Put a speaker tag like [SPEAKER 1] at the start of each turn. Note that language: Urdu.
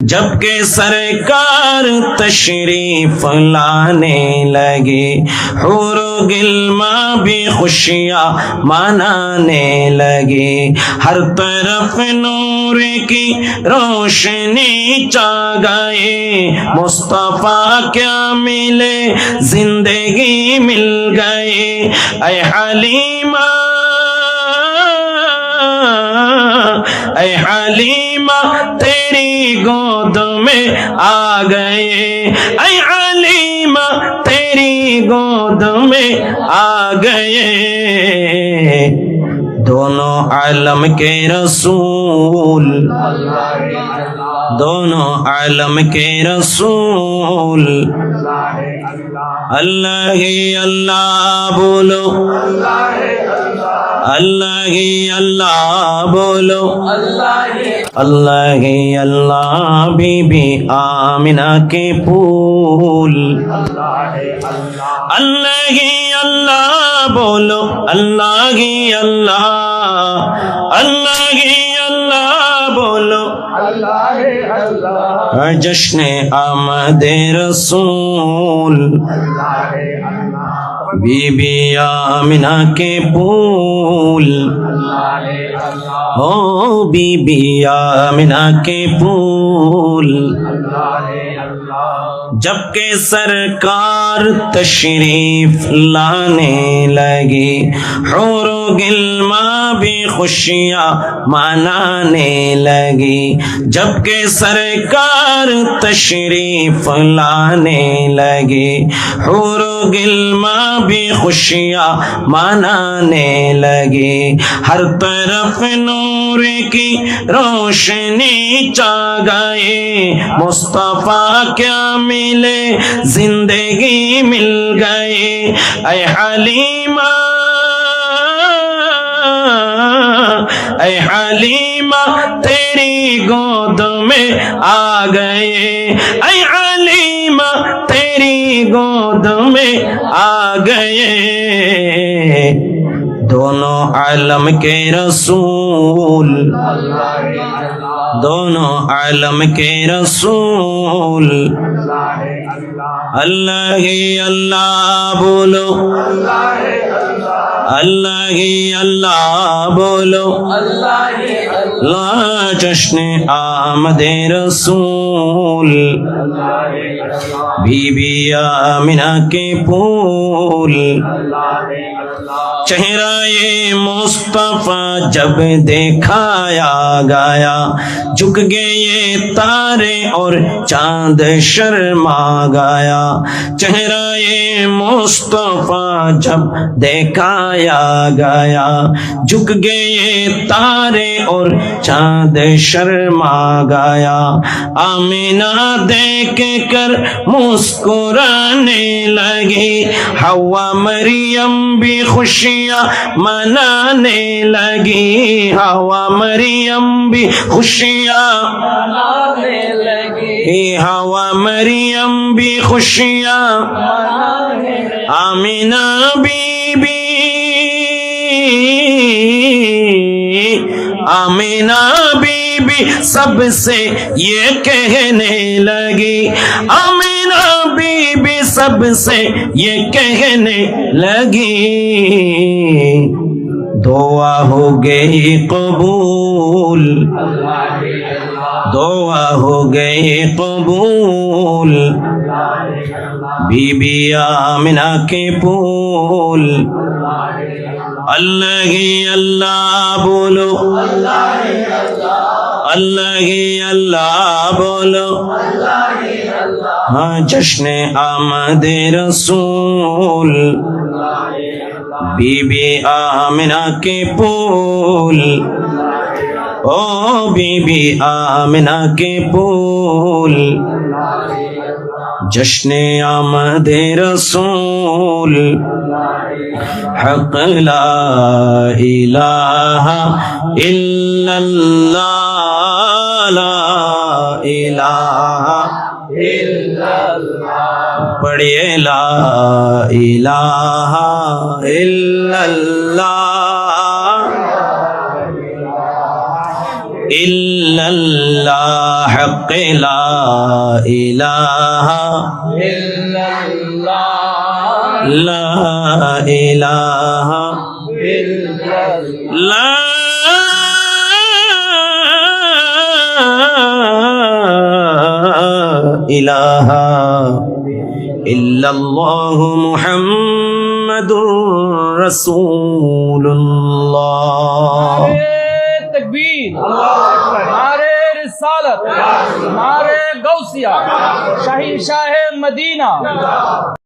[SPEAKER 1] جب کہ سرکار تشریف لانے لگے حور و غلمان بھی خوشیاں منانے لگے، ہر طرف نور کی روشنی چھا گئے، مصطفیٰ کیا ملے زندگی مل گئے، اے حلیمہ اے حلیمہ تیری گود میں آ گئے، اے حلیمہ تیری گود میں آ گئے، دونوں عالم کے رسول، دونوں عالم کے رسول، اللہ ہی اللہ بولو، اللہ ہی اللہ بولو، اللہ ہی اللہ، بی بی آمنہ کے پھول، اللہ ہی اللہ بولو، اللہ ہی اللہ، اللہ ہی اللہ بولو، جشن آمد رسول، بی بی آمنہ کے پھول، او بی بی آمنہ کے پھول، جب کہ سرکار تشریف لانے لگے حور و غلمان بھی خوشیاں منانے لگی، جب کہ سرکار تشریف لانے لگے حور و غلمان بھی خوشیاں منانے لگے، ہر طرف نور کی روشنی چھا گئے، مصطفیٰ کیا ملے زندگی مل گئے، اے حلیمہ اے حلیمہ تیری گود میں آ گئے، اے حلیمہ تیری گود میں آ گئے، دونوں عالم کے رسول، دونوں عالم کے رسول، اللہ ہی اللہ بولو، اللہ ہی اللہ بولو، اللہ جشن آمد رسول، بی بی آمنہ کے پھول، چہرہ مصطفیٰ جب دیکھایا گیا، جھک گئے یہ تارے اور چاند شرما گیا، چہرہ مصطفیٰ جب دیکھایا گیا، جھک گئے یہ تارے اور چاند شرما گیا، آمنہ دیکھ کر مسکرانے لگی، حوا مریم بھی خوشیاں منانے لگی، حوا مریم بھی خوشیاں منانے لگی، حوا مریم بھی خوشیاں منانے لگی، آمنہ بی بی، آمنہ بی بی سب سے یہ کہنے لگی، آمنہ بی بی سب سے یہ کہنے لگی، دعا ہو گئی قبول، دعا ہو گئی قبول، بی بی آمنہ کے پھول، اللہ ہی اللہ بولو، اللہ ہی اللہ بولو، ہاں جشن آمد رسول، بی بی آمنہ کے پھول، او بی بی آمنہ کے پھول، جشن آمد رسول، حق لا الہ الا اللہ، لا الہ الا اللہ، پڑھیے لا الہ الا اللہ، إلا الله حق لا إله
[SPEAKER 2] إلا الله
[SPEAKER 1] لا إله
[SPEAKER 2] إلا الله
[SPEAKER 1] لا إله إلا الله محمد رسول الله
[SPEAKER 2] نعرے تکبیر، نعرے رسالت، نعرے غوثیہ، شاہی شاہ مدینہ